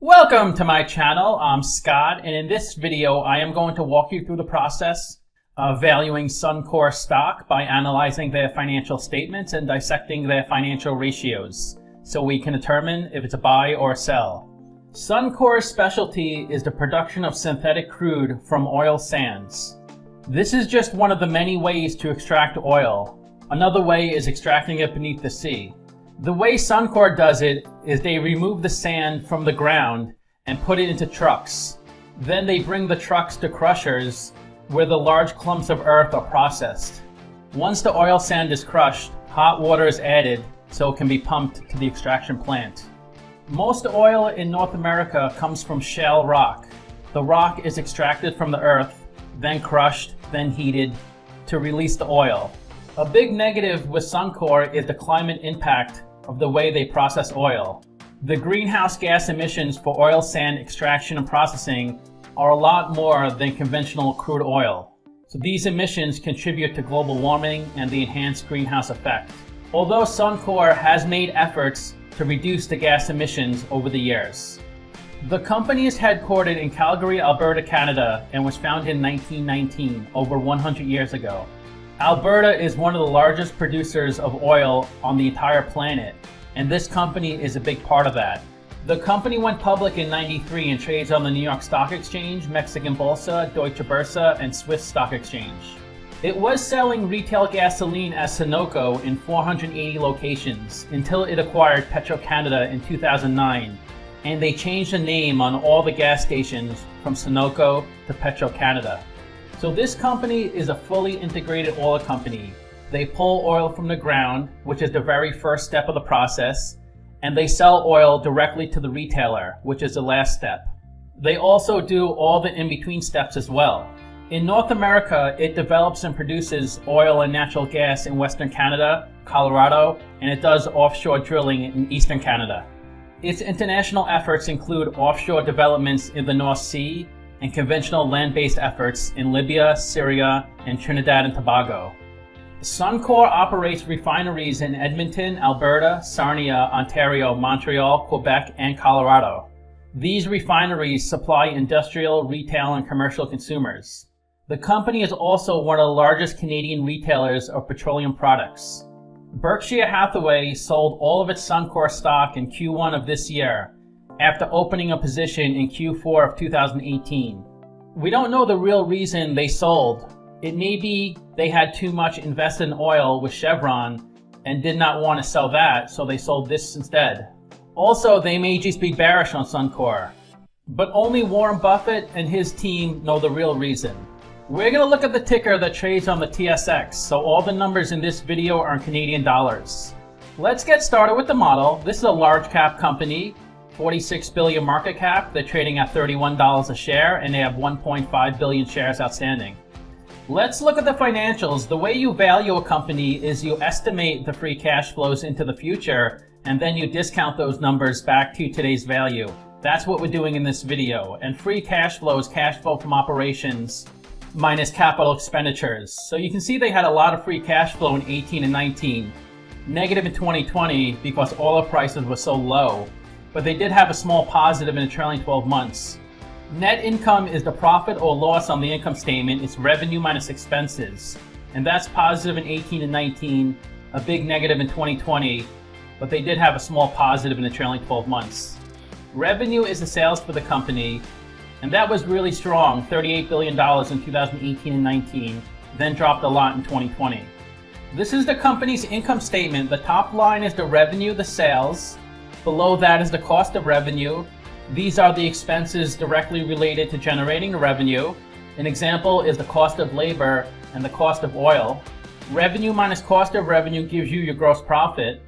Welcome to my channel. I'm Scott, and in this video I am going to walk you through the process of valuing Suncor stock by analyzing their financial statements and dissecting their financial ratios so we can determine if it's a buy or a sell. Suncor's specialty is the production of synthetic crude from oil sands. This is just one of the many ways to extract oil. Another way is extracting it beneath the sea. The way Suncor does it is they remove the sand from the ground and put it into trucks. Then they bring the trucks to crushers where the large clumps of earth are processed. Once the oil sand is crushed, hot water is added so it can be pumped to the extraction plant. Most oil in North America comes from shale rock. The rock is extracted from the earth, then crushed, then heated to release the oil. A big negative with Suncor is the climate impact of the way they process oil. The greenhouse gas emissions for oil sand extraction and processing are a lot more than conventional crude oil. So these emissions contribute to global warming and the enhanced greenhouse effect. Although Suncor has made efforts to reduce the gas emissions over the years. The company is headquartered in Calgary, Alberta, Canada, and was founded in 1919, over 100 years ago. Alberta is one of the largest producers of oil on the entire planet, and this company is a big part of that. The company went public in '93 and trades on the New York Stock Exchange, Mexican Bolsa, Deutsche Börse, and Swiss Stock Exchange. It was selling retail gasoline as Sunoco in 480 locations until it acquired Petro-Canada in 2009, and they changed the name on all the gas stations from Sunoco to Petro-Canada. So this company is a fully integrated oil company. They pull oil from the ground, which is the very first step of the process, and they sell oil directly to the retailer, which is the last step. They also do all the in-between steps as well. In North America, it develops and produces oil and natural gas in Western Canada, Colorado, and it does offshore drilling in Eastern Canada. Its international efforts include offshore developments in the North Sea, and conventional land-based efforts in Libya, Syria, and Trinidad and Tobago. Suncor operates refineries in Edmonton, Alberta, Sarnia, Ontario, Montreal, Quebec, and Colorado. These refineries supply industrial, retail, and commercial consumers. The company is also one of the largest Canadian retailers of petroleum products. Berkshire Hathaway sold all of its Suncor stock in Q1 of this year, after opening a position in Q4 of 2018. We don't know the real reason they sold. It may be they had too much invested in oil with Chevron and did not want to sell that, so they sold this instead. Also, they may just be bearish on Suncor. But only Warren Buffett and his team know the real reason. We're going to look at the ticker that trades on the TSX, so all the numbers in this video are in Canadian dollars. Let's get started with the model. This is a large cap company. 46 billion market cap, they're trading at $31 a share, and they have 1.5 billion shares outstanding. Let's look at the financials. The way you value a company is you estimate the free cash flows into the future, and then you discount those numbers back to today's value. That's what we're doing in this video. And free cash flow is cash flow from operations minus capital expenditures. So you can see they had a lot of free cash flow in 18 and 19. Negative in 2020 because oil prices were so low. But they did have a small positive in the trailing 12 months. Net income is the profit or loss on the income statement. It's revenue minus expenses. And that's positive in 18 and 19, a big negative in 2020, but they did have a small positive in the trailing 12 months. Revenue is the sales for the company, and that was really strong, $38 billion in 2018 and 19, then dropped a lot in 2020. This is the company's income statement. The top line is the revenue, the sales. Below that is the cost of revenue. These are the expenses directly related to generating the revenue. An example is the cost of labor and the cost of oil. Revenue minus cost of revenue gives you your gross profit.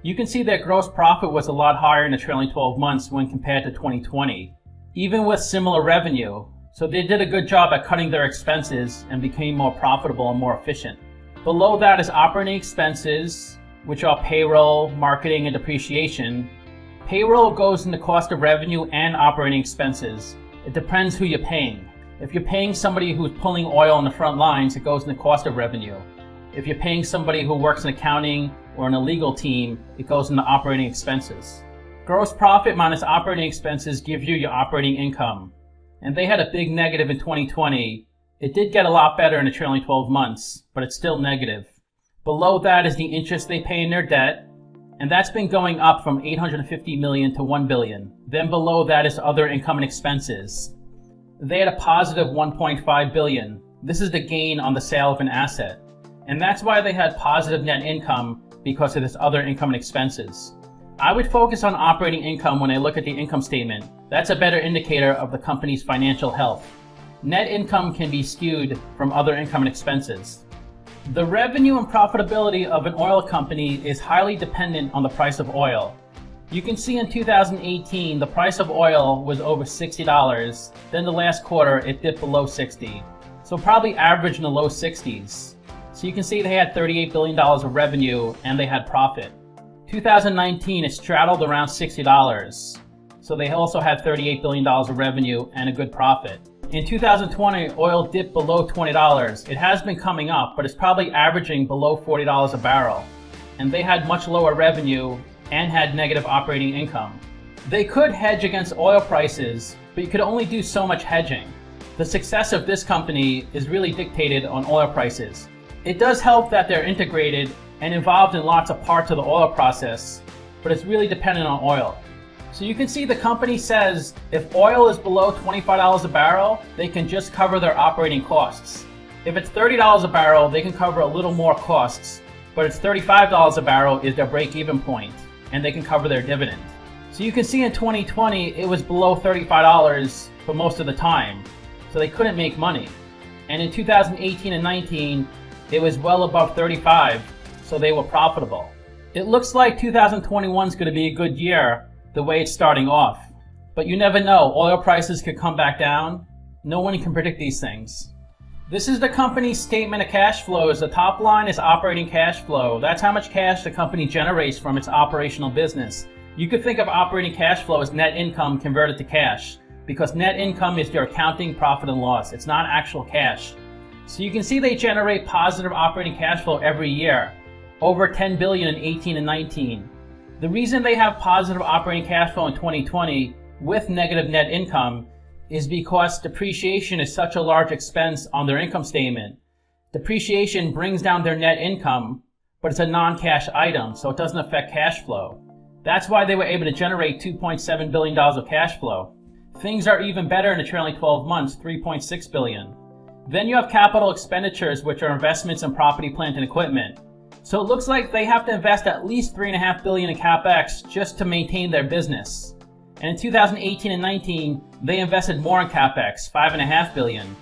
You can see that gross profit was a lot higher in the trailing 12 months when compared to 2020, even with similar revenue. So they did a good job at cutting their expenses and became more profitable and more efficient. Below that is operating expenses, which are payroll, marketing, and depreciation. Payroll goes in the cost of revenue and operating expenses. It depends who you're paying. If you're paying somebody who's pulling oil on the front lines, it goes in the cost of revenue. If you're paying somebody who works in accounting or in a legal team, it goes in the operating expenses. Gross profit minus operating expenses gives you your operating income. And they had a big negative in 2020. It did get a lot better in the trailing 12 months, but it's still negative. Below that is the interest they pay in their debt, and that's been going up from $850 million to $1 billion. Then below that is other income and expenses. They had a positive $1.5 billion. This is the gain on the sale of an asset. And that's why they had positive net income, because of this other income and expenses. I would focus on operating income when I look at the income statement. That's a better indicator of the company's financial health. Net income can be skewed from other income and expenses. The revenue and profitability of an oil company is highly dependent on the price of oil. You can see in 2018, the price of oil was over $60. Then the last quarter, it dipped below 60. So probably average in the low 60s. So you can see they had $38 billion of revenue and they had profit. 2019, it straddled around $60. So they also had $38 billion of revenue and a good profit. In 2020, oil dipped below $20. It has been coming up, but it's probably averaging below $40 a barrel. And they had much lower revenue and had negative operating income. They could hedge against oil prices, but you could only do so much hedging. The success of this company is really dictated on oil prices. It does help that they're integrated and involved in lots of parts of the oil process, but it's really dependent on oil. So you can see the company says if oil is below $25 a barrel, they can just cover their operating costs. If it's $30 a barrel, they can cover a little more costs, but it's $35 a barrel is their break-even point, and they can cover their dividend. So you can see in 2020, it was below $35 for most of the time, so they couldn't make money. And in 2018 and 19, it was well above 35, so they were profitable. It looks like 2021 is going to be a good year, the way it's starting off. But you never know, oil prices could come back down. No one can predict these things. This is the company's statement of cash flows. The top line is operating cash flow. That's how much cash the company generates from its operational business. You could think of operating cash flow as net income converted to cash, because net income is your accounting profit and loss. It's not actual cash. So you can see they generate positive operating cash flow every year, over $10 billion in 18 and 19. The reason they have positive operating cash flow in 2020 with negative net income is because depreciation is such a large expense on their income statement. Depreciation brings down their net income, but it's a non-cash item, so it doesn't affect cash flow. That's why they were able to generate $2.7 billion of cash flow. Things are even better in the trailing 12 months, $3.6 billion. Then you have capital expenditures, which are investments in property, plant, and equipment. So it looks like they have to invest at least $3.5 billion in CapEx just to maintain their business. And in 2018 and 19, they invested more in CapEx, $5.5 billion.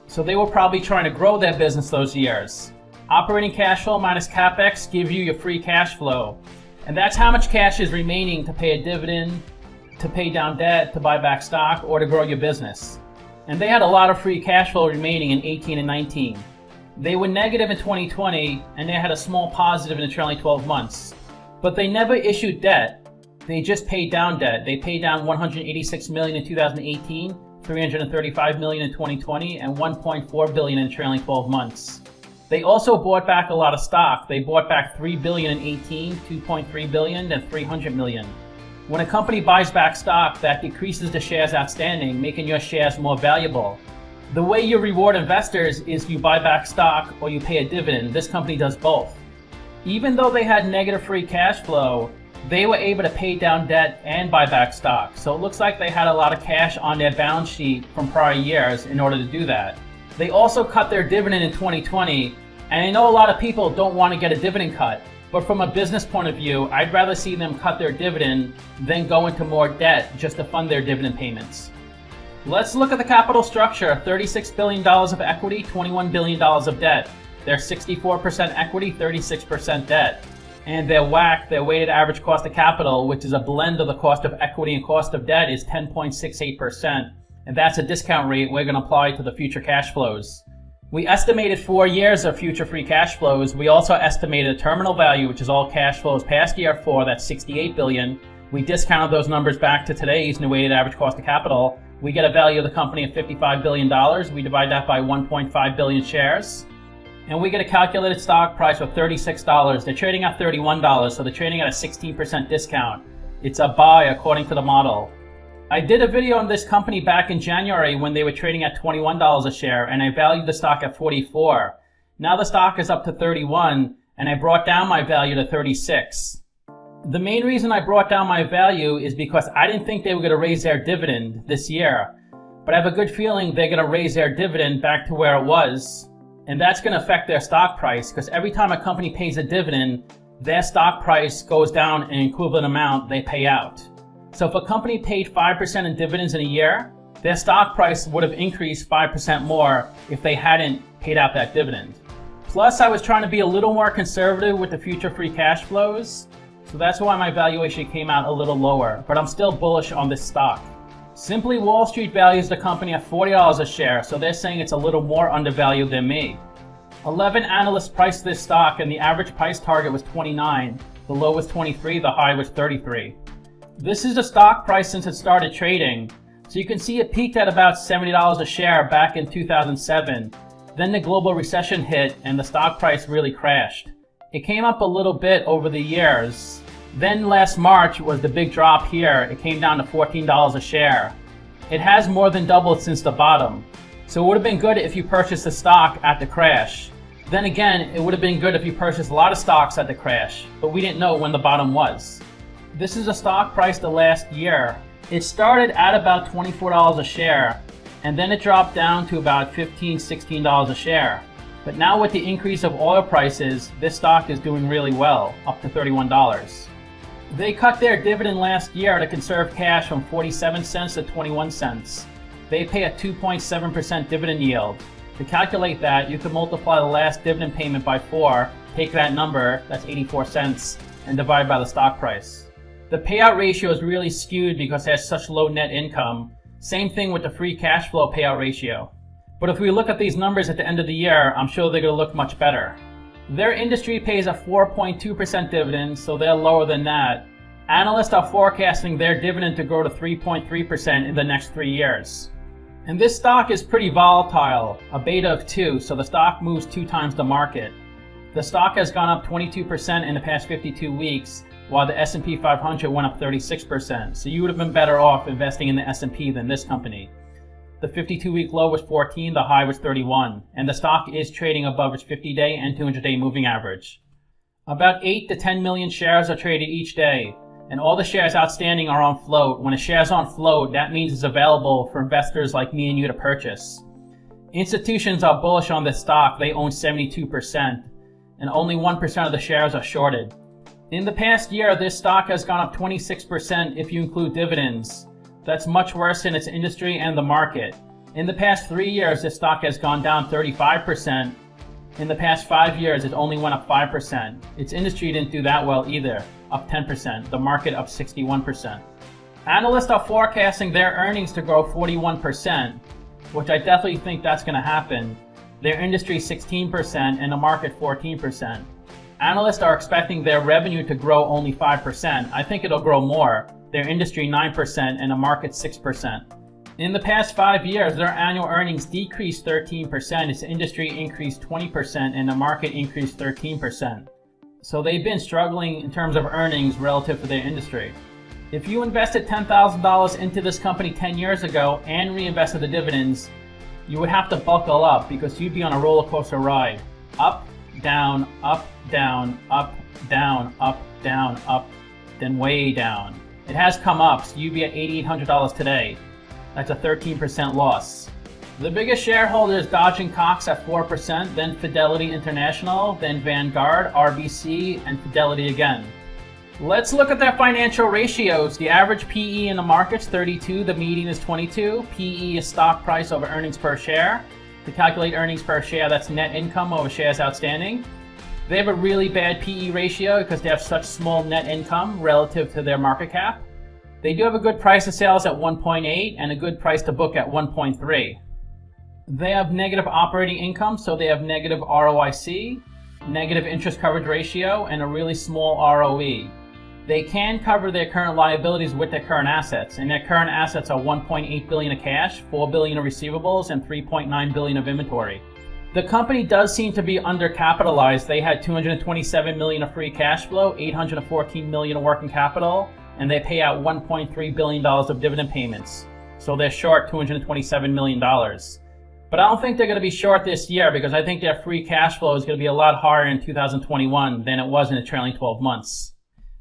So they were probably trying to grow their business those years. Operating cash flow minus CapEx give you your free cash flow. And that's how much cash is remaining to pay a dividend, to pay down debt, to buy back stock, or to grow your business. And they had a lot of free cash flow remaining in 18 and 19. They were negative in 2020, and they had a small positive in the trailing 12 months. But they never issued debt. They just paid down debt. They paid down $186 million in 2018, $335 million in 2020, and $1.4 billion in the trailing 12 months. They also bought back a lot of stock. They bought back $3 billion in 18, $2.3 billion, and $300 million. When a company buys back stock, that decreases the shares outstanding, making your shares more valuable. The way you reward investors is you buy back stock or you pay a dividend. This company does both. Even though they had negative free cash flow, they were able to pay down debt and buy back stock. So it looks like they had a lot of cash on their balance sheet from prior years in order to do that. They also cut their dividend in 2020, and I know a lot of people don't want to get a dividend cut. But from a business point of view, I'd rather see them cut their dividend than go into more debt just to fund their dividend payments. Let's look at the capital structure. $36 billion of equity, $21 billion of debt. They're 64% equity, 36% debt. And their WACC, their weighted average cost of capital, which is a blend of the cost of equity and cost of debt, is 10.68%. And that's a discount rate we're going to apply to the future cash flows. We estimated 4 years of future free cash flows. We also estimated a terminal value, which is all cash flows past year 4, that's $68 billion. We discounted those numbers back to today's new weighted average cost of capital. We get a value of the company of $55 billion. We divide that by 1.5 billion shares. And we get a calculated stock price of $36. They're trading at $31, so they're trading at a 16% discount. It's a buy according to the model. I did a video on this company back in January when they were trading at $21 a share, and I valued the stock at $44. Now the stock is up to $31, and I brought down my value to $36. The main reason I brought down my value is because I didn't think they were going to raise their dividend this year. But I have a good feeling they're going to raise their dividend back to where it was. And that's going to affect their stock price, because every time a company pays a dividend, their stock price goes down an equivalent amount they pay out. So if a company paid 5% in dividends in a year, their stock price would have increased 5% more if they hadn't paid out that dividend. Plus, I was trying to be a little more conservative with the future free cash flows. So that's why my valuation came out a little lower, but I'm still bullish on this stock. Simply Wall Street values the company at $40 a share, so they're saying it's a little more undervalued than me. 11 analysts priced this stock, and the average price target was 29. The low was 23, the high was 33. This is the stock price since it started trading. So you can see it peaked at about $70 a share back in 2007. Then the global recession hit and the stock price really crashed. It came up a little bit over the years. Then last March was the big drop here. It came down to $14 a share. It has more than doubled since the bottom. So it would have been good if you purchased the stock at the crash. Then again, it would have been good if you purchased a lot of stocks at the crash, but we didn't know when the bottom was. This is a stock price the last year. It started at about $24 a share, and then it dropped down to about $15, $16 a share. But now with the increase of oil prices, this stock is doing really well, up to $31. They cut their dividend last year to conserve cash from 47 cents to 21 cents. They pay a 2.7% dividend yield. To calculate that, you can multiply the last dividend payment by 4, take that number, that's 84 cents, and divide by the stock price. The payout ratio is really skewed because it has such low net income. Same thing with the free cash flow payout ratio. But if we look at these numbers at the end of the year, I'm sure they're going to look much better. Their industry pays a 4.2% dividend, so they're lower than that. Analysts are forecasting their dividend to grow to 3.3% in the next 3 years. And this stock is pretty volatile, a beta of 2, so the stock moves 2 times the market. The stock has gone up 22% in the past 52 weeks, while the S&P 500 went up 36%. So you would have been better off investing in the S&P than this company. The 52-week low was 14, the high was 31, and the stock is trading above its 50-day and 200-day moving average. About 8 to 10 million shares are traded each day, and all the shares outstanding are on float. When a share is on float, that means it's available for investors like me and you to purchase. Institutions are bullish on this stock. They own 72%, and only 1% of the shares are shorted. In the past year, this stock has gone up 26% if you include dividends. That's much worse than its industry and the market. In the past 3 years, this stock has gone down 35%. In the past 5 years, it only went up 5%. Its industry didn't do that well either, up 10%, the market up 61%. Analysts are forecasting their earnings to grow 41%, which I definitely think that's going to happen. Their industry 16% and the market 14%. Analysts are expecting their revenue to grow only 5%. I think it'll grow more. Their industry 9% and the market 6%. In the past 5 years, their annual earnings decreased 13%, its industry increased 20%, and the market increased 13%. So they've been struggling in terms of earnings relative to their industry. If you invested $10,000 into this company 10 years ago and reinvested the dividends, you would have to buckle up because you'd be on a roller coaster ride. Up, down, up, down, up, down, up, down, up, then way down. It has come up, so you'd be at $8,800 today. That's a 13% loss. The biggest shareholder is Dodge & Cox at 4%, then Fidelity International, then Vanguard, RBC, and Fidelity again. Let's look at their financial ratios. The average PE in the market's 32, the median is 22. PE is stock price over earnings per share. To calculate earnings per share, that's net income over shares outstanding. They have a really bad PE ratio because they have such small net income relative to their market cap. They do have a good price to sales at 1.8 and a good price to book at 1.3. They have negative operating income, so they have negative ROIC, negative interest coverage ratio, and a really small ROE. They can cover their current liabilities with their current assets, and their current assets are $1.8 billion of cash, $4 billion of receivables, and $3.9 billion of inventory. The company does seem to be undercapitalized. They had $227 million of free cash flow, $814 million of working capital, and they pay out $1.3 billion of dividend payments. So they're short $227 million. But I don't think they're going to be short this year because I think their free cash flow is going to be a lot higher in 2021 than it was in the trailing 12 months.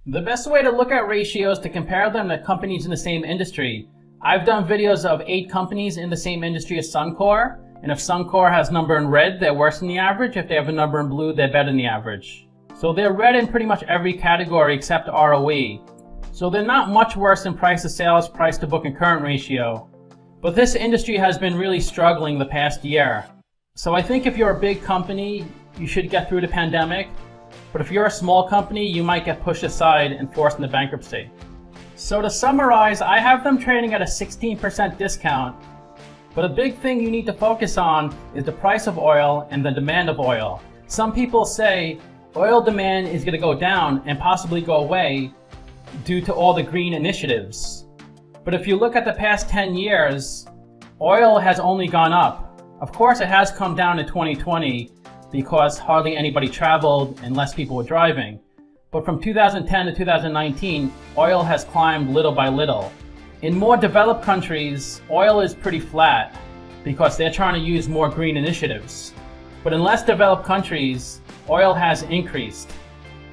The best way to look at ratios to compare them to companies in the same industry. I've done videos of 8 companies in the same industry as Suncor, and if Suncor has number in red, they're worse than the average. If they have a number in blue, they're better than the average. So they're red in pretty much every category except ROE. So they're not much worse than price to sales, price to book, and current ratio. But this industry has been really struggling the past year. So I think if you're a big company, you should get through the pandemic. But if you're a small company, you might get pushed aside and forced into bankruptcy. So to summarize, I have them trading at a 16% discount. But a big thing you need to focus on is the price of oil and the demand of oil. Some people say oil demand is going to go down and possibly go away due to all the green initiatives. But if you look at the past 10 years, oil has only gone up. Of course, it has come down in 2020 because hardly anybody traveled and less people were driving. But from 2010 to 2019, oil has climbed little by little. In more developed countries, oil is pretty flat because they're trying to use more green initiatives. But in less developed countries, oil has increased.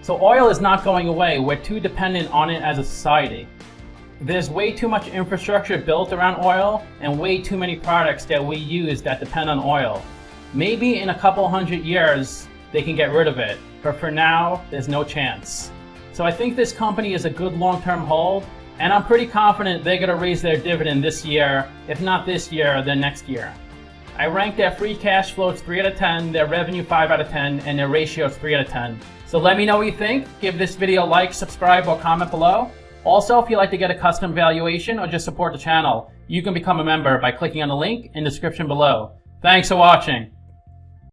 So oil is not going away. We're too dependent on it as a society. There's way too much infrastructure built around oil and way too many products that we use that depend on oil. Maybe in a couple hundred years, they can get rid of it. But for now, there's no chance. So I think this company is a good long-term hold, and I'm pretty confident they're going to raise their dividend this year. If not this year, then next year. I rank their free cash flows 3 out of 10, their revenue 5 out of 10, and their ratio 3 out of 10. So let me know what you think. Give this video a like, subscribe, or comment below. Also, if you'd like to get a custom valuation or just support the channel, you can become a member by clicking on the link in the description below. Thanks for watching.